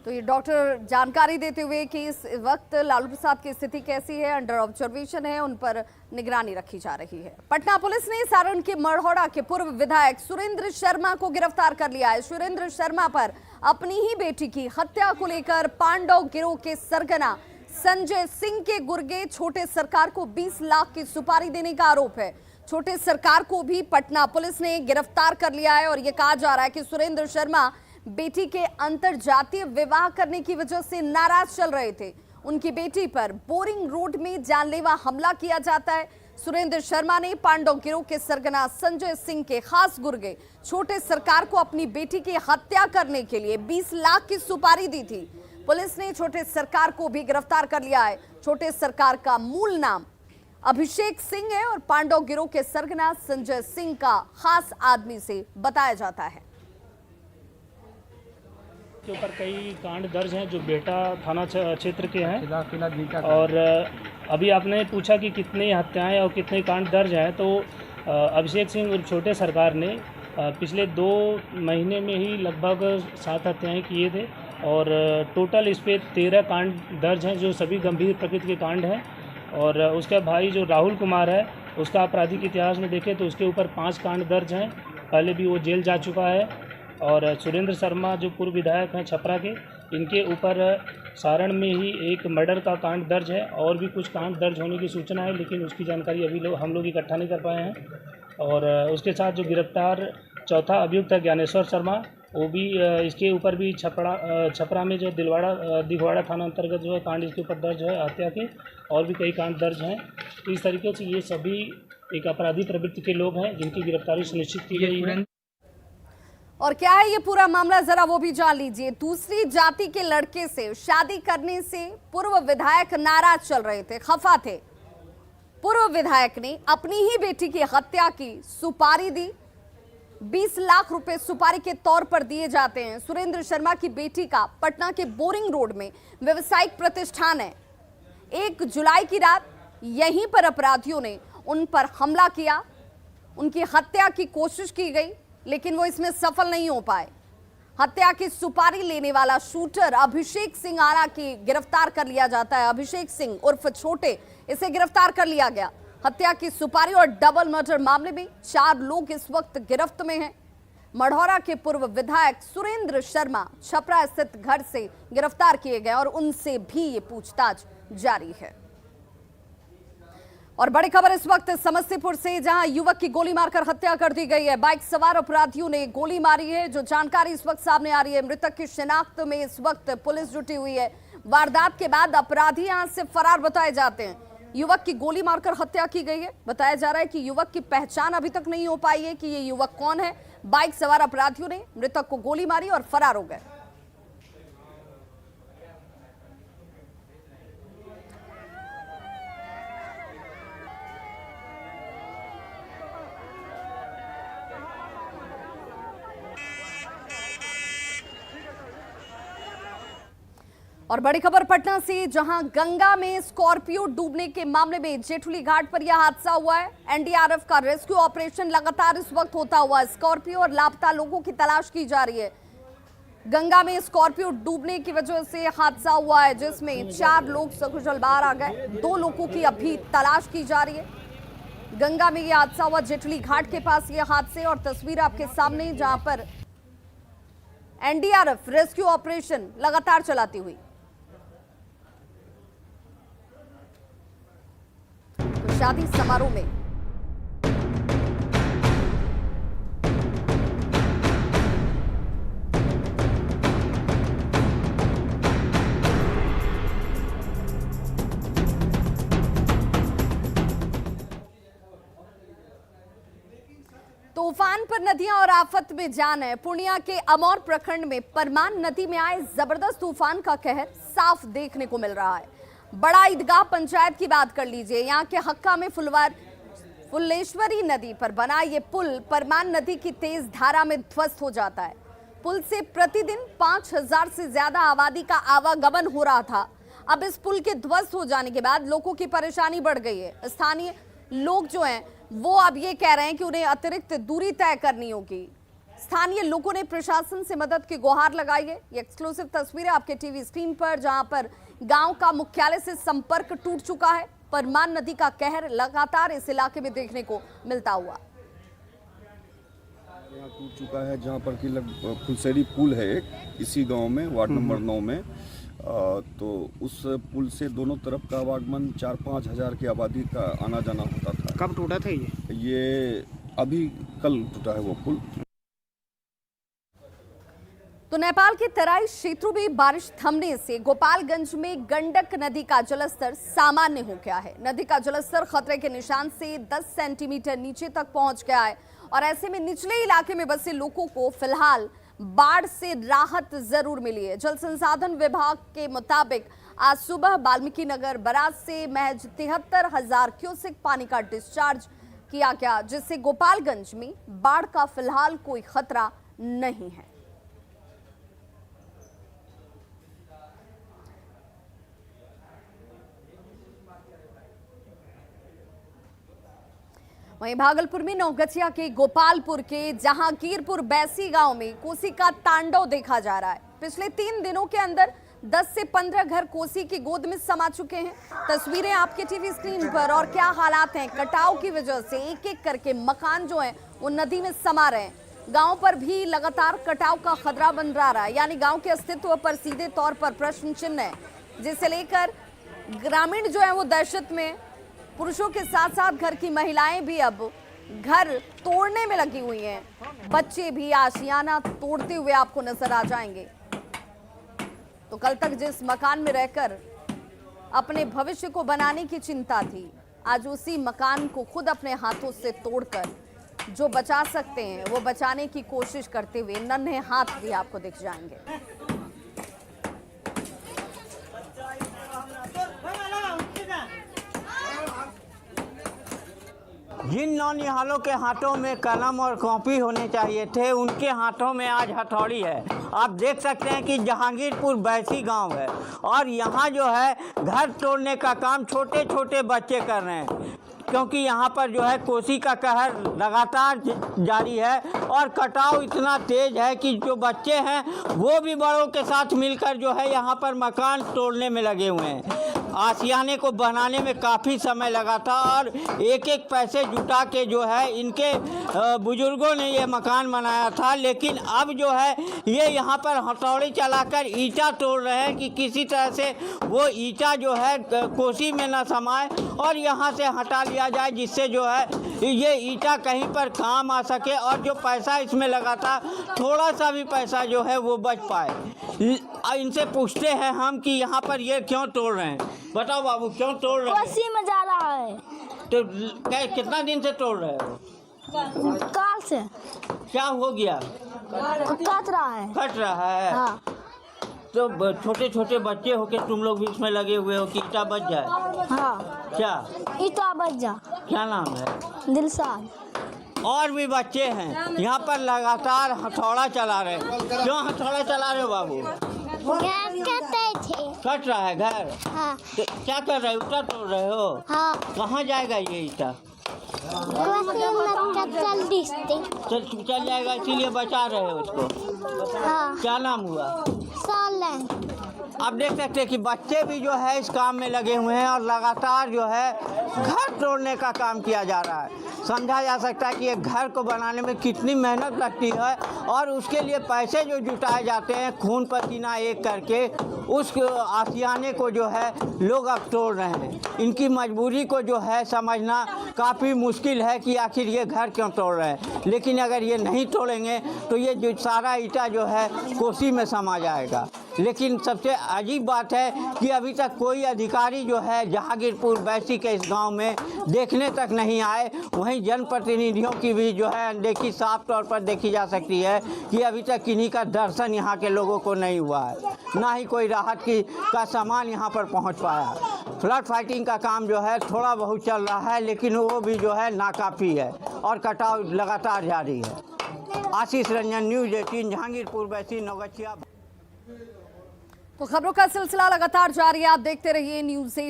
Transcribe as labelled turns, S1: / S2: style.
S1: तो ये डॉक्टर जानकारी देते हुए कि इस वक्त लालू प्रसाद की स्थिति कैसी है, अंडर ऑब्जर्वेशन है, उन पर निगरानी रखी जा रही है। पटना पुलिस ने सारण के मढ़ौरा के पूर्व विधायक सुरेंद्र शर्मा को गिरफ्तार कर लिया है। सुरेंद्र शर्मा पर अपनी ही बेटी की हत्या को लेकर पांडव गिरोह के सरगना संजय सिंह के गुर्गे छोटे सरकार को 20 लाख की सुपारी देने का आरोप है। छोटे सरकार को भी पटना पुलिस ने गिरफ्तार कर लिया है और यह कहा जा रहा है कि सुरेंद्र शर्मा बेटी के अंतरजातीय विवाह करने की वजह से नाराज चल रहे थे। उनकी बेटी पर बोरिंग रोड में जानलेवा हमला किया जाता है। सुरेंद्र शर्मा ने पांडव गिरोह के सरगना संजय सिंह के खास गुर्गे छोटे सरकार को अपनी बेटी की हत्या करने के लिए 20 लाख की सुपारी दी थी। पुलिस ने छोटे सरकार को भी गिरफ्तार कर लिया है। छोटे सरकार का मूल नाम अभिषेक सिंह है और पांडव गिरोह के सरगना संजय सिंह का खास आदमी से बताया जाता है।
S2: के ऊपर कई कांड दर्ज हैं जो बेटा थाना क्षेत्र के हैं। और अभी आपने पूछा कि कितनी हत्याएं और कितने कांड दर्ज हैं, तो अभिषेक सिंह और छोटे सरकार ने पिछले 2 महीने में ही लगभग 7 हत्याएं किए थे और टोटल इस पर 13 कांड दर्ज हैं जो सभी गंभीर प्रकृति के कांड हैं। और उसका भाई जो राहुल कुमार है, उसका आपराधिक इतिहास में देखें तो उसके ऊपर 5 कांड दर्ज हैं, पहले भी वो जेल जा चुका है। और सुरेंद्र शर्मा जो पूर्व विधायक हैं छपरा के, इनके ऊपर सारण में ही एक मर्डर का कांड दर्ज है और भी कुछ कांड दर्ज होने की सूचना है, लेकिन उसकी जानकारी अभी हम लोग इकट्ठा नहीं कर पाए हैं। और उसके साथ जो गिरफ्तार चौथा अभियुक्त है ज्ञानेश्वर शर्मा, वो भी इसके ऊपर भी छपरा में जो दिघवाड़ा थाना अंतर्गत जो है कांड इसके ऊपर दर्ज है हत्या के, और भी कई कांड दर्ज हैं। तो इस तरीके से ये सभी एक अपराधी प्रवृत्ति के लोग हैं जिनकी गिरफ्तारी सुनिश्चित की गई है।
S1: और क्या है ये पूरा मामला, जरा वो भी जान लीजिए। दूसरी जाति के लड़के से शादी करने से पूर्व विधायक नाराज चल रहे थे, खफा थे। पूर्व विधायक ने अपनी ही बेटी की हत्या की सुपारी दी। 20 लाख रुपए सुपारी के तौर पर दिए जाते हैं। सुरेंद्र शर्मा की बेटी का पटना के बोरिंग रोड में व्यवसायिक प्रतिष्ठान है। 1 जुलाई की रात यहीं पर अपराधियों ने उन पर हमला किया, उनकी हत्या की कोशिश की गई, लेकिन वो इसमें सफल नहीं हो पाए। हत्या की सुपारी लेने वाला शूटर अभिषेक सिंह आरा की गिरफ्तार कर लिया जाता है। अभिषेक सिंह उर्फ छोटे, इसे गिरफ्तार कर लिया गया। हत्या की सुपारी और डबल मर्डर मामले में 4 लोग इस वक्त गिरफ्त में हैं। मढ़ौरा के पूर्व विधायक सुरेंद्र शर्मा छपरा स्थित घर से गिरफ्तार किए गए और उनसे भी ये पूछताछ जारी है। और बड़ी खबर इस वक्त समस्तीपुर से, जहां युवक की गोली मारकर हत्या कर दी गई है। बाइक सवार अपराधियों ने गोली मारी है। जो जानकारी इस वक्त सामने आ रही है, मृतक की शिनाख्त में इस वक्त पुलिस जुटी हुई है। वारदात के बाद अपराधी यहां से फरार बताए जाते हैं। युवक की गोली मारकर हत्या की गई है। बताया जा रहा है कि युवक की पहचान अभी तक नहीं हो पाई है कि ये युवक कौन है। बाइक सवार अपराधियों ने मृतक को गोली मारी और फरार हो गए। और बड़ी खबर पटना से, जहां गंगा में स्कॉर्पियो डूबने के मामले में जेठुली घाट पर यह हादसा हुआ है। एनडीआरएफ का रेस्क्यू ऑपरेशन लगातार इस वक्त होता हुआ स्कॉर्पियो और लापता लोगों की तलाश की जा रही है। गंगा में स्कॉर्पियो डूबने की वजह से हादसा हुआ है, जिसमें 4 लोग सकुशल बाहर आ गए। 2 लोगों की अभी तलाश की जा रही है। गंगा में यह हादसा हुआ, जेठुली घाट के पास यह हादसे और तस्वीर आपके सामने, जहां पर एनडीआरएफ रेस्क्यू ऑपरेशन लगातार चलाती हुई। शादी समारोह में तूफान पर नदियां और आफत में जान है। पूर्णिया के अमौर प्रखंड में परमान नदी में आए जबरदस्त तूफान का कहर साफ देखने को मिल रहा है। बड़ा ईदगाह पंचायत की बात कर लीजिए। यहाँ के हक्का में फुल्लेश्वरी नदी पर बना ये पुल परमान नदी की तेज धारा में ध्वस्त हो जाता है। पुल से प्रतिदिन 5000 से ज्यादा आबादी का आवागमन हो रहा था। अब इस पुल के ध्वस्त हो जाने के बाद लोगों की परेशानी बढ़ गई है। स्थानीय लोग जो हैं वो अब ये कह रहे हैं कि उन्हें अतिरिक्त दूरी तय करनी होगी। स्थानीय लोगों ने प्रशासन से मदद की गुहार लगाई है। ये एक्सक्लूसिव तस्वीरें आपके टीवी स्क्रीन पर, जहां पर गांव का मुख्यालय से संपर्क टूट चुका है। परमान नदी का कहर लगातार इस इलाके में देखने को मिलता हुआ
S3: यहाँ टूट चुका है, जहाँ पर कि फुलसेरी पुल है एक इसी गांव में, वार्ड नंबर 9 में। तो उस पुल से दोनों तरफ का आवागमन 4-5 हज़ार की आबादी का आना जाना होता था।
S4: कब टूटा था
S3: ये अभी कल टूटा है वो पुल।
S1: तो नेपाल के तराई क्षेत्रों में बारिश थमने से गोपालगंज में गंडक नदी का जलस्तर सामान्य हो गया है। नदी का जलस्तर खतरे के निशान से 10 सेंटीमीटर नीचे तक पहुंच गया है और ऐसे में निचले इलाके में बसे लोगों को फिलहाल बाढ़ से राहत जरूर मिली है। जल संसाधन विभाग के मुताबिक आज सुबह वाल्मीकि नगर बराज से महज 73,000 क्यूसेक पानी का डिस्चार्ज किया गया, जिससे गोपालगंज में बाढ़ का फिलहाल कोई खतरा नहीं है। वहीं भागलपुर में नौगछिया के गोपालपुर के जहांगीरपुर बैसी गांव में कोसी का तांडव देखा जा रहा है। पिछले 3 दिनों के अंदर 10 से 15 घर कोसी की गोद में समा चुके हैं। तस्वीरें आपके टीवी स्क्रीन पर। और क्या हालात हैं, कटाव की वजह से एक एक करके मकान जो हैं वो नदी में समा रहे हैं। गांव पर भी लगातार कटाव का खतरा मंडरा रहा है, यानी गांव के अस्तित्व पर सीधे तौर पर प्रश्न चिन्ह है, जिसे लेकर ग्रामीण जो है वो दहशत में। पुरुषों के साथ साथ घर की महिलाएं भी अब घर तोड़ने में लगी हुई हैं। बच्चे भी आशियाना तोड़ते हुए आपको नजर आ जाएंगे। तो कल तक जिस मकान में रहकर अपने भविष्य को बनाने की चिंता थी, आज उसी मकान को खुद अपने हाथों से तोड़कर जो बचा सकते हैं वो बचाने की कोशिश करते हुए नन्हे हाथ भी आपको दिख जाएंगे।
S4: जिन नौनिहालों के हाथों में कलम और कॉपी होने चाहिए थे, उनके हाथों में आज हथौड़ी है। आप देख सकते हैं कि जहांगीरपुर बैसी गांव है और यहाँ जो है घर तोड़ने का काम छोटे छोटे बच्चे कर रहे हैं, क्योंकि यहाँ पर जो है कोसी का कहर लगातार जारी है और कटाव इतना तेज है कि जो बच्चे हैं वो भी बड़ों के साथ मिलकर जो है यहाँ पर मकान तोड़ने में लगे हुए हैं। आशियाने को बनाने में काफ़ी समय लगा था और एक एक पैसे जुटा के जो है इनके बुजुर्गों ने ये मकान बनाया था, लेकिन अब जो है ये यहाँ पर हथौड़ी चलाकर ईंटा तोड़ रहे हैं कि किसी तरह से वो ईंटा जो है कोसी में न समाए और यहाँ से हटा लिया जाए, जिससे जो है ये ईंटा कहीं पर काम आ सके और जो पैसा इसमें लगा था थोड़ा सा भी पैसा जो है वो बच पाए। इनसे पूछते हैं हम कि यहाँ पर ये क्यों तोड़ रहे हैं। बताओ बाबू, क्यों तोड़ रहे हैं?
S5: कोसी में जा रहा है।
S4: तो कितना दिन से तोड़ रहे हो?
S5: काल से।
S4: क्या हो गया?
S5: कट रहा है।
S4: कट रहा है।
S5: हाँ।
S4: तो छोटे छोटे बच्चे हो के तुम लोग भी इसमें लगे हुए हो कि ईटा बच जाए।
S5: हाँ।
S4: क्या
S5: ईटा बच जा।
S4: क्या नाम है?
S5: दिलशाद।
S4: और भी बच्चे हैं यहाँ पर लगातार हथौड़ा चला रहे हैं। क्यों हथौड़ा चला रहे हो बाबू?
S5: घर कटे थे।
S4: कट रहा है घर।
S5: हाँ।
S4: तो क्या कर रहे हो? ईटा तोड़ रहे हो?
S5: हाँ।
S4: कहाँ जाएगा ये ईटा? चल जाएगा, इसीलिए बचा रहे हो उसको।
S5: हाँ।
S4: क्या नाम हुआ?
S5: सालन।
S4: आप देख सकते हैं कि बच्चे भी जो है इस काम में लगे हुए हैं और लगातार जो है घर तोड़ने का काम किया जा रहा है। समझा जा सकता है कि एक घर को बनाने में कितनी मेहनत लगती है और उसके लिए पैसे जो जुटाए जाते हैं खून पसीना एक करके, उस आशियाने को जो है लोग अब तोड़ रहे हैं। इनकी मजबूरी को जो है समझना काफ़ी मुश्किल है कि आखिर ये घर क्यों तोड़ रहे हैं, लेकिन अगर ये नहीं तोड़ेंगे तो ये जो सारा ईटा जो है कोसी में समा जाएगा। लेकिन सबसे अजीब बात है कि अभी तक कोई अधिकारी जो है जहांगीरपुर बैसी के इस गांव में देखने तक नहीं आए। वहीं जनप्रतिनिधियों की भी जो है अनदेखी साफ तौर पर देखी जा सकती है कि अभी तक किन्हीं का दर्शन यहाँ के लोगों को नहीं हुआ है, ना ही कोई राहत का सामान यहाँ पर पहुँच पाया। फ्लड फाइटिंग का काम जो है थोड़ा बहुत चल रहा है, लेकिन वो भी जो है नाकाफ़ी है और कटाव लगातार जारी है। आशीष रंजन, न्यूज़ 18, जहांगीरपुर बैसी, नौगछिया।
S1: तो खबरों का सिलसिला लगातार जारी है, आप देखते रहिए न्यूज़ 18।